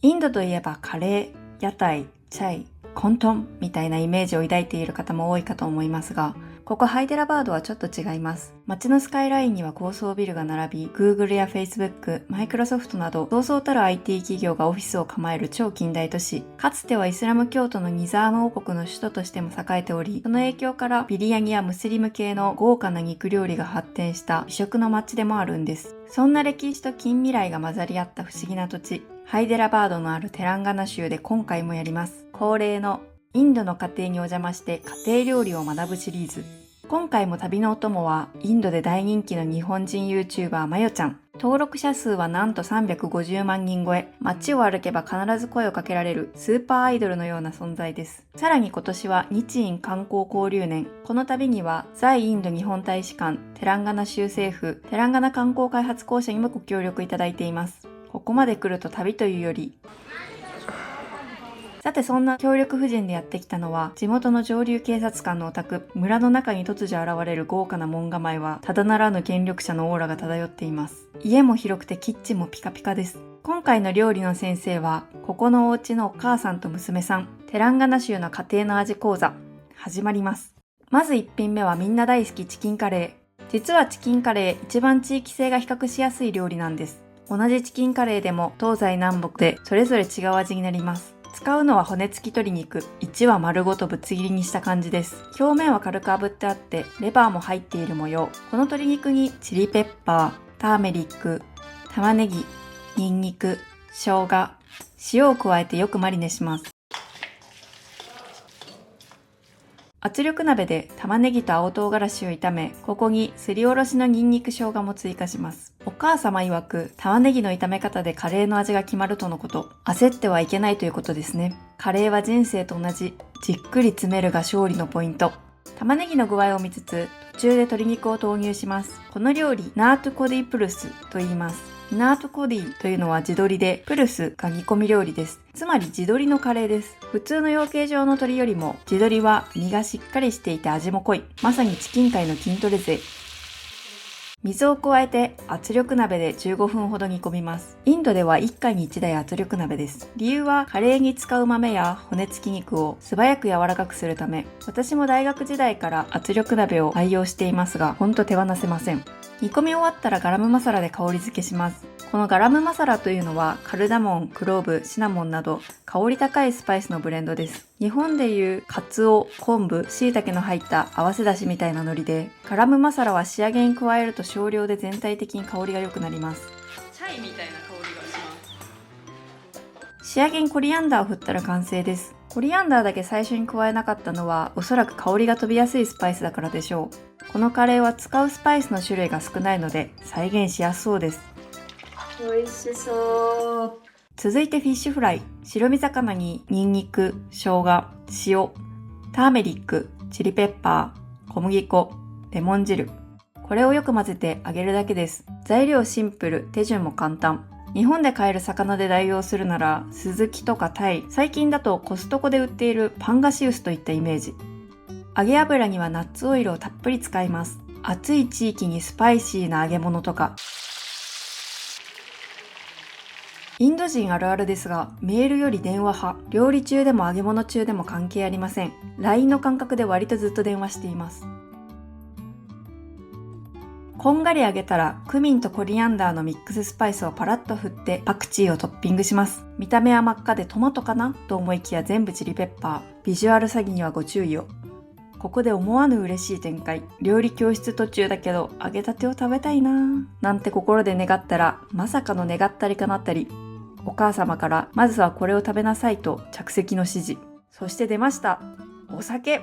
インドといえばカレー、屋台、チャイ、コントンみたいなイメージを抱いている方も多いかと思いますが、ここハイデラバードはちょっと違います。街のスカイラインには高層ビルが並び、Google や Facebook、Microsoft などそうそうたる IT 企業がオフィスを構える超近代都市。かつてはイスラム教徒のニザーム王国の首都としても栄えており、その影響からビリヤニやムスリム系の豪華な肉料理が発展した美食の街でもあるんです。そんな歴史と近未来が混ざり合った不思議な土地、ハイデラバードのあるテランガナ州で今回もやります。恒例のインドの家庭にお邪魔して家庭料理を学ぶシリーズ。今回も旅のお供はインドで大人気の日本人 YouTuber マヨちゃん。登録者数はなんと350万人超え。街を歩けば必ず声をかけられるスーパーアイドルのような存在です。さらに今年は日印観光交流年。この旅には在インド日本大使館、テランガナ州政府、テランガナ観光開発公社にもご協力いただいています。ここまで来ると旅というより、さてそんな協力婦人でやってきたのは地元の上流警察官のお宅。村の中に突如現れる豪華な門構えはただならぬ権力者のオーラが漂っています。家も広くてキッチンもピカピカです。今回の料理の先生はここのお家のお母さんと娘さん。テランガナ州の家庭の味講座始まります。まず1品目はみんな大好きチキンカレー。実はチキンカレー一番地域性が比較しやすい料理なんです。同じチキンカレーでも東西南北でそれぞれ違う味になります。使うのは骨付き鶏肉、1羽丸ごとぶつ切りにした感じです。表面は軽く炙ってあってレバーも入っている模様。この鶏肉にチリペッパー、ターメリック、玉ねぎ、ニンニク、生姜、塩を加えてよくマリネします。圧力鍋で玉ねぎと青唐辛子を炒め、ここにすりおろしのニンニク生姜も追加します。お母様曰く、玉ねぎの炒め方でカレーの味が決まるとのこと。焦ってはいけないということですね。カレーは人生と同じ、じっくり詰めるが勝利のポイント。玉ねぎの具合を見つつ、途中で鶏肉を投入します。この料理、ナートゥコディプルスと言います。ナートコディというのは地鶏で、プルスが煮込み料理です。つまり地鶏のカレーです。普通の養鶏場の鶏よりも地鶏は身がしっかりしていて味も濃い。まさにチキン界の筋トレ勢。水を加えて圧力鍋で15分ほど煮込みます。インドでは1回に1台圧力鍋です。理由はカレーに使う豆や骨付き肉を素早く柔らかくするため、私も大学時代から圧力鍋を愛用していますが、ほんと手放せません。煮込み終わったらガラムマサラで香り付けします。このガラムマサラというのはカルダモン、クローブ、シナモンなど香り高いスパイスのブレンドです。日本でいうカツオ、昆布、椎茸の入った合わせだしみたいな海苔で、ガラムマサラは仕上げに加えると少量で全体的に香りが良くなります。チャイみたいな香りがします。仕上げにコリアンダーを振ったら完成です。コリアンダーだけ最初に加えなかったのはおそらく香りが飛びやすいスパイスだからでしょう。このカレーは使うスパイスの種類が少ないので再現しやすそうです。美味しそう。続いてフィッシュフライ。白身魚にニンニク、生姜、塩、ターメリック、チリペッパー、小麦粉、レモン汁。これをよく混ぜて揚げるだけです。材料シンプル、手順も簡単。日本で買える魚で代用するなら、スズキとかタイ、最近だとコストコで売っているパンガシウスといったイメージ。揚げ油にはナッツオイルをたっぷり使います。暑い地域にスパイシーな揚げ物とか。インド人あるあるですが、メールより電話派。料理中でも揚げ物中でも関係ありません。LINE の感覚で割とずっと電話しています。こんがり揚げたらクミンとコリアンダーのミックススパイスをパラッと振ってパクチーをトッピングします。見た目は真っ赤でトマトかなと思いきや全部チリペッパー。ビジュアル詐欺にはご注意を。ここで思わぬ嬉しい展開。料理教室途中だけど揚げたてを食べたいなぁなんて心で願ったらまさかの願ったりかなったり。お母様からまずはこれを食べなさいと着席の指示。そして出ました。お酒。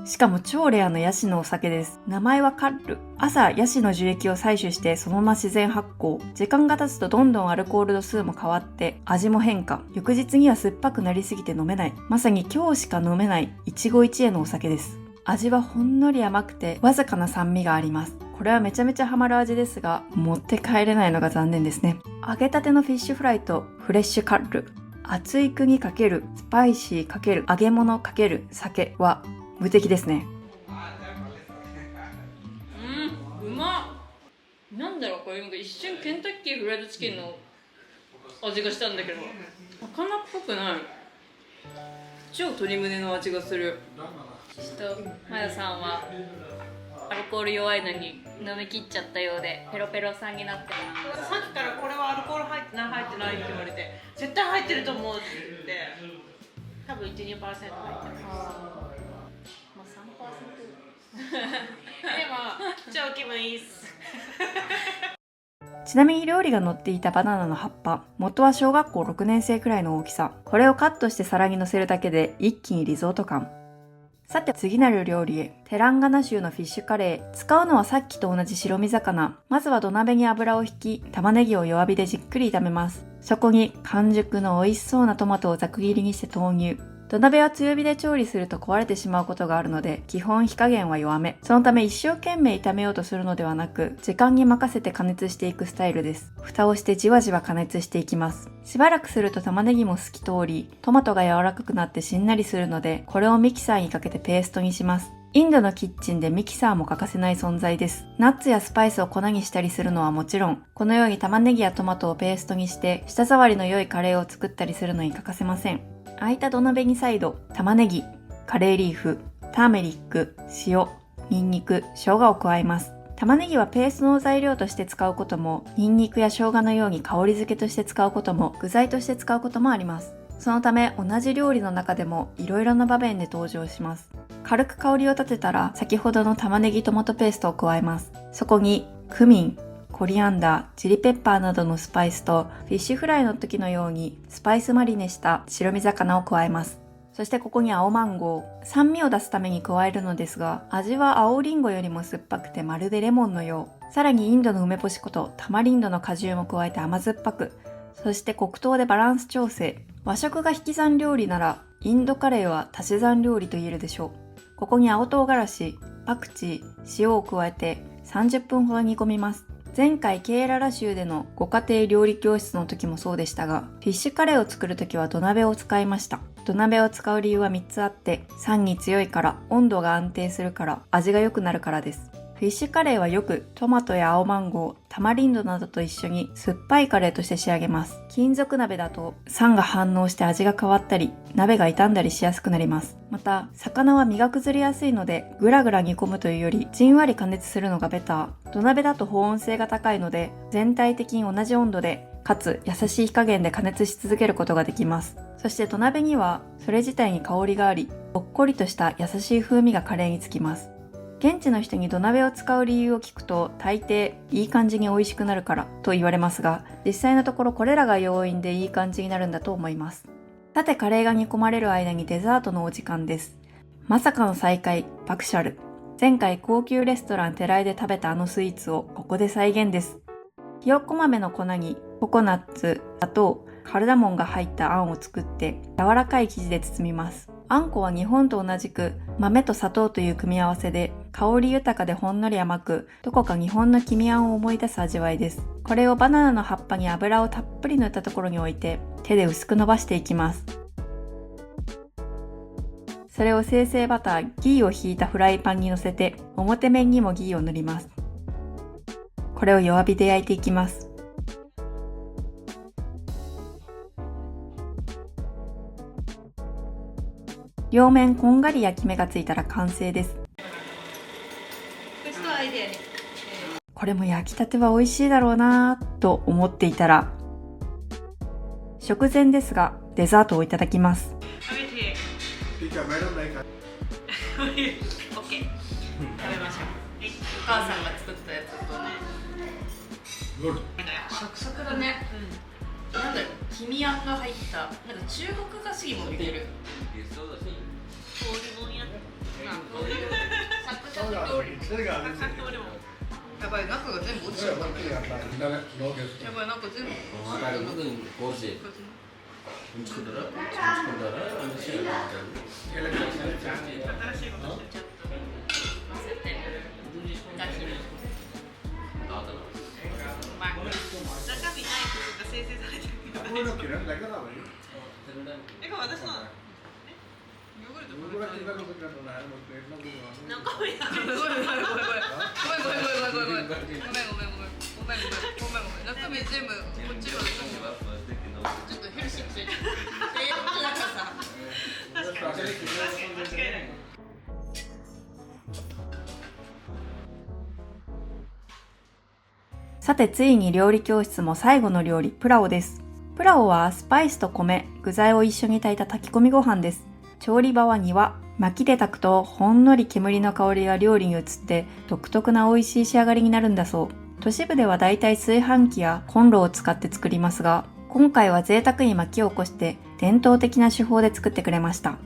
しかも超レアなヤシのお酒です。名前はカッル。朝ヤシの樹液を採取してそのまま自然発酵。時間が経つとどんどんアルコール度数も変わって味も変化。翌日には酸っぱくなりすぎて飲めない。まさに今日しか飲めない一期一会のお酒です。味はほんのり甘くてわずかな酸味があります。これはめちゃめちゃハマる味ですが、持って帰れないのが残念ですね。揚げたてのフィッシュフライとフレッシュカッル。熱い釘かけるスパイシーかける揚げ物かける酒は無敵ですね。うまっ。なんだろうこれ、一瞬ケンタッキーフライドチキンの味がしたんだけど、魚っぽくない。超鶏胸の味がする。ちょっとまやさんはアルコール弱いのに飲み切っちゃったようでペロペロさんになってます。さっきからこれはアルコール入ってないって言われて、絶対入ってると思うって言って、多分 1,2% 入ってます。まあ 3%。 でも超気分いいっす。ちなみに料理が載っていたバナナの葉っぱ、元は小学校6年生くらいの大きさ。これをカットして皿に乗せるだけで一気にリゾート感。さて次なる料理へ。テランガナ州のフィッシュカレー。使うのはさっきと同じ白身魚。まずは土鍋に油を引き、玉ねぎを弱火でじっくり炒めます。そこに完熟の美味しそうなトマトをざく切りにして投入。土鍋は強火で調理すると壊れてしまうことがあるので、基本火加減は弱め。そのため一生懸命炒めようとするのではなく、時間に任せて加熱していくスタイルです。蓋をしてじわじわ加熱していきます。しばらくすると玉ねぎも透き通り、トマトが柔らかくなってしんなりするので、これをミキサーにかけてペーストにします。インドのキッチンでミキサーも欠かせない存在です。ナッツやスパイスを粉にしたりするのはもちろん、このように玉ねぎやトマトをペーストにして、舌触りの良いカレーを作ったりするのに欠かせません。空いた土鍋に再度、玉ねぎ、カレーリーフ、ターメリック、塩、ニンニク、生姜を加えます。玉ねぎはペーストの材料として使うことも、ニンニクや生姜のように香り付けとして使うことも、具材として使うこともあります。そのため、同じ料理の中でも、いろいろな場面で登場します。軽く香りを立てたら、先ほどの玉ねぎトマトペーストを加えます。そこに、クミン、コリアンダー、チリペッパーなどのスパイスとフィッシュフライの時のようにスパイスマリネした白身魚を加えます。そしてここに青マンゴー、酸味を出すために加えるのですが、味は青リンゴよりも酸っぱくてまるでレモンのよう。さらにインドの梅干しことタマリンドの果汁も加えて甘酸っぱく、そして黒糖でバランス調整。和食が引き算料理なら、インドカレーは足し算料理と言えるでしょう。ここに青唐辛子、パクチー、塩を加えて30分ほど煮込みます。前回ケーララ州でのご家庭料理教室の時もそうでしたが、フィッシュカレーを作る時は土鍋を使いました。土鍋を使う理由は3つあって、酸に強いから、温度が安定するから、味が良くなるからです。フィッシュカレーはよくトマトや青マンゴー、タマリンドなどと一緒に酸っぱいカレーとして仕上げます。金属鍋だと酸が反応して味が変わったり、鍋が傷んだりしやすくなります。また、魚は身が崩れやすいので、ぐらぐら煮込むというより、じんわり加熱するのがベター。土鍋だと保温性が高いので、全体的に同じ温度で、かつ優しい火加減で加熱し続けることができます。そして土鍋には、それ自体に香りがあり、ほっこりとした優しい風味がカレーにつきます。現地の人に土鍋を使う理由を聞くと、大抵いい感じに美味しくなるからと言われますが、実際のところこれらが要因でいい感じになるんだと思います。さてカレーが煮込まれる間にデザートのお時間です。まさかの再会、バクシャル。前回高級レストランテライで食べたあのスイーツをここで再現です。ひよこ豆の粉にココナッツ、砂糖、カルダモンが入ったあんを作って柔らかい生地で包みます。あんこは日本と同じく豆と砂糖という組み合わせで香り豊かでほんのり甘く、どこか日本の黄身あんを思い出す味わいです。これをバナナの葉っぱに油をたっぷり塗ったところに置いて手で薄く伸ばしていきます。それを精製バター、ギーをひいたフライパンに乗せて表面にもギーを塗ります。これを弱火で焼いていきます。両面こんがり焼き目がついたら完成です。これも焼きたては美味しいだろうなぁと思っていたら、食前ですがデザートをいただきます。食べて。オッケー。食べましょう。お母さんが作ったやつとね。サクサクだね。なんだろう、黄身あんが入った、なんか中国菓子にも似てる。氷もんや。こういうサクサク料理。サクサク料理も。やばい、中が全部落ちちゃった。やばい、なんか全部。中身全部こっちがさてついに料理教室も最後の料理、プラオです。プラオはスパイスと米、具材を一緒に炊いた炊き込みご飯です。調理場は庭。薪で炊くとほんのり煙の香りが料理に移って独特な美味しい仕上がりになるんだそう。都市部ではだいたい炊飯器やコンロを使って作りますが、今回は贅沢に薪を起こして伝統的な手法で作ってくれました。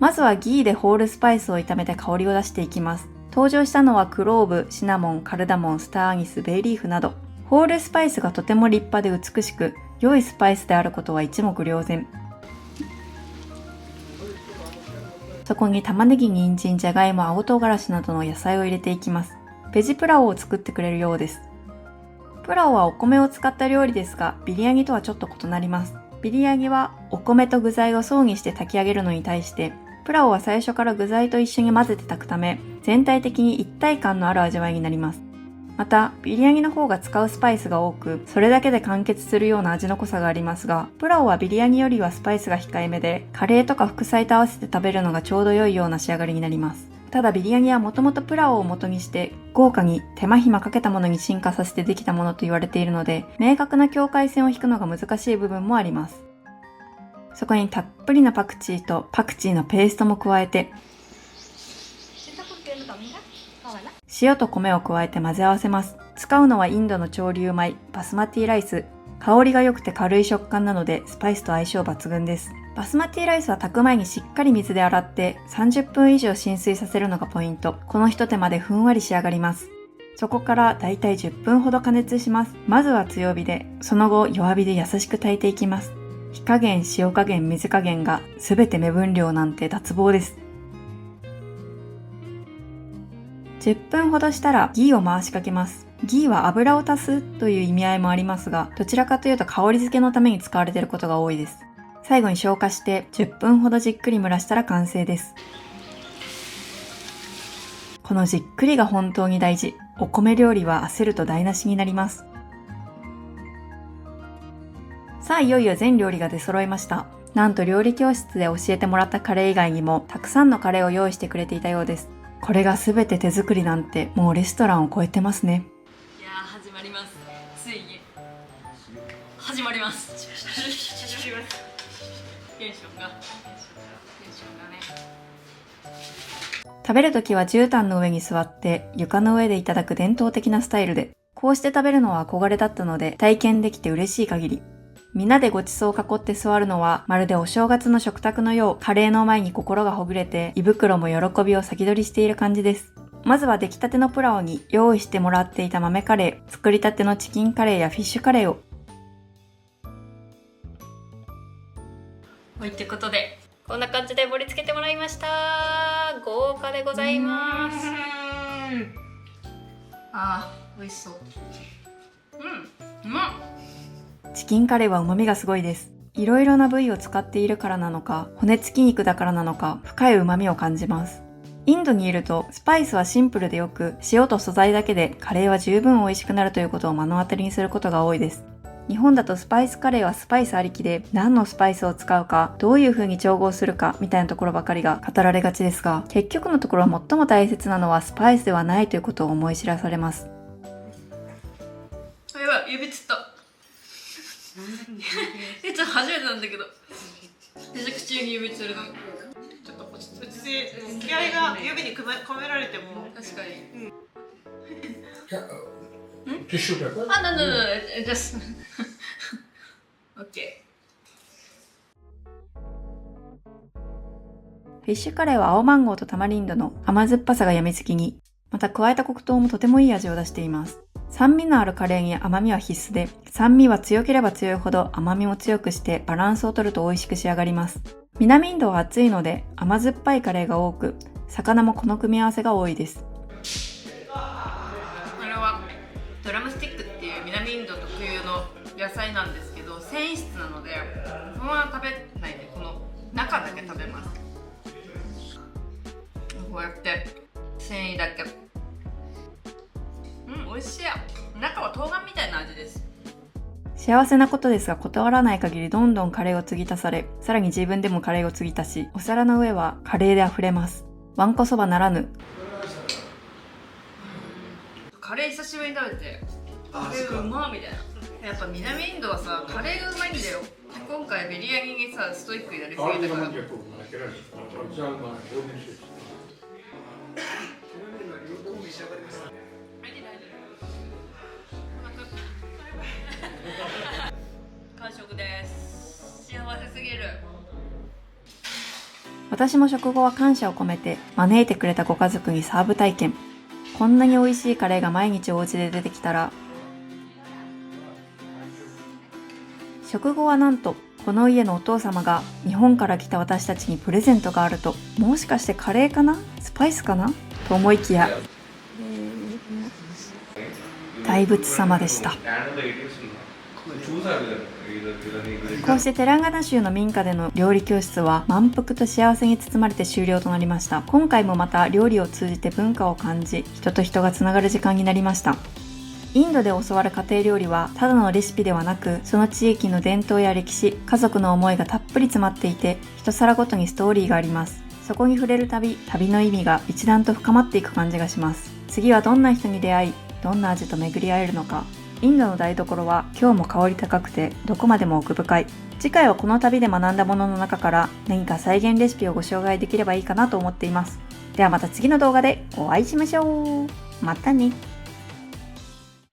まずはギーでホールスパイスを炒めて香りを出していきます。登場したのはクローブ、シナモン、カルダモン、スターアニス、ベイリーフなど。ホールスパイスがとても立派で美しく、良いスパイスであることは一目瞭然。そこに玉ねぎ、人参、じゃがいも、青唐辛子などの野菜を入れていきます。ベジプラオを作ってくれるようです。プラオはお米を使った料理ですが、ビリヤニとはちょっと異なります。ビリヤニはお米と具材を層にして炊き上げるのに対して、プラオは最初から具材と一緒に混ぜて炊くため、全体的に一体感のある味わいになります。また、ビリヤニの方が使うスパイスが多く、それだけで完結するような味の濃さがありますが、プラオはビリヤニよりはスパイスが控えめで、カレーとか副菜と合わせて食べるのがちょうど良いような仕上がりになります。ただビリヤニはもともとプラオを元にして、豪華に手間暇かけたものに進化させてできたものと言われているので、明確な境界線を引くのが難しい部分もあります。そこにたっぷりのパクチーとパクチーのペーストも加えて、塩と米を加えて混ぜ合わせます。使うのはインドの潮流米、バスマティライス。香りが良くて軽い食感なのでスパイスと相性抜群です。バスマティライスは炊く前にしっかり水で洗って30分以上浸水させるのがポイント。この一手間でふんわり仕上がります。そこからだいたい10分ほど加熱します。まずは強火で、その後弱火で優しく炊いていきます。火加減、塩加減、水加減がすべて目分量なんて脱帽です。10分ほどしたらギーを回しかけます。ギーは油を足すという意味合いもありますが、どちらかというと香り付けのために使われていることが多いです。最後に消火して10分ほどじっくり蒸らしたら完成です。このじっくりが本当に大事。お米料理は焦ると台無しになります。さあいよいよ全料理が出揃いました。なんと料理教室で教えてもらったカレー以外にもたくさんのカレーを用意してくれていたようです。これが全て手作りなんてもうレストランを超えてますね。いやー始まります。ついに始まります。テンションがね。食べるときは絨毯の上に座って床の上でいただく伝統的なスタイルで、こうして食べるのは憧れだったので体験できて嬉しい限り。みんなでごちそうを囲って座るのはまるでお正月の食卓のよう、カレーの前に心がほぐれて胃袋も喜びを先取りしている感じです。まずは出来たてのプラオに用意してもらっていた豆カレー、作りたてのチキンカレーやフィッシュカレーを。はい、ということでこんな感じで盛り付けてもらいました。豪華でございます。美味しそう。うまっ。チキンカレーは旨味がすごいです。いろいろな部位を使っているからなのか、骨付き肉だからなのか、深い旨味を感じます。インドにいるとスパイスはシンプルでよく、塩と素材だけでカレーは十分美味しくなるということを目の当たりにすることが多いです。日本だとスパイスカレーはスパイスありきで、何のスパイスを使うか、どういう風に調合するかみたいなところばかりが語られがちですが、結局のところは最も大切なのはスパイスではないということを思い知らされます。やばい、指つった。ちょっと初めてなんだけど、めちゃくちゃ指つるの。ちょっと落ち着いて、気合が指に込められても確かに。ティッシュペーパー。なんだ、just OK。フィッシュカレーは青マンゴーとタマリンドの甘酸っぱさがやみつきに、また加えた黒糖もとてもいい味を出しています。酸味のあるカレーに甘みは必須で、酸味は強ければ強いほど甘みも強くしてバランスを取ると美味しく仕上がります。南インドは暑いので甘酸っぱいカレーが多く、魚もこの組み合わせが多いです。あれはドラムスティックっていう南インド特有の野菜なんですけど、繊維質なのでそのまま食べないでこの中だけ食べます。こうやって繊維だけ。美味しい。中は冬瓜みたいな味です。幸せなことですが、断らない限りどんどんカレーを継ぎ足され、さらに自分でもカレーを継ぎ足し、お皿の上はカレーで溢れます。わんこそばならぬ。カレー久しぶりに食べて、カレーうまみたいな。やっぱ南インドはさ、カレーがうまいんだよ。今回ビリヤニにさ、ストイックになりすぎたから。完食です。幸せすぎる。私も食後は感謝を込めて、招いてくれたご家族にサーブ体験。こんなに美味しいカレーが毎日お家で出てきたら、食後はなんと、この家のお父様が日本から来た私たちにプレゼントがあると、もしかしてカレーかな？スパイスかな？と思いきや、大仏様でした。こうしてテランガナ州の民家での料理教室は満腹と幸せに包まれて終了となりました。今回もまた料理を通じて文化を感じ、人と人がつながる時間になりました。インドで教わる家庭料理はただのレシピではなく、その地域の伝統や歴史、家族の思いがたっぷり詰まっていて、一皿ごとにストーリーがあります。そこに触れるたび、旅の意味が一段と深まっていく感じがします。次はどんな人に出会い、どんな味と巡り合えるのか。インドの台所は今日も香り高くてどこまでも奥深い。次回はこの旅で学んだものの中から何か再現レシピをご紹介できればいいかなと思っています。ではまた次の動画でお会いしましょう。またね。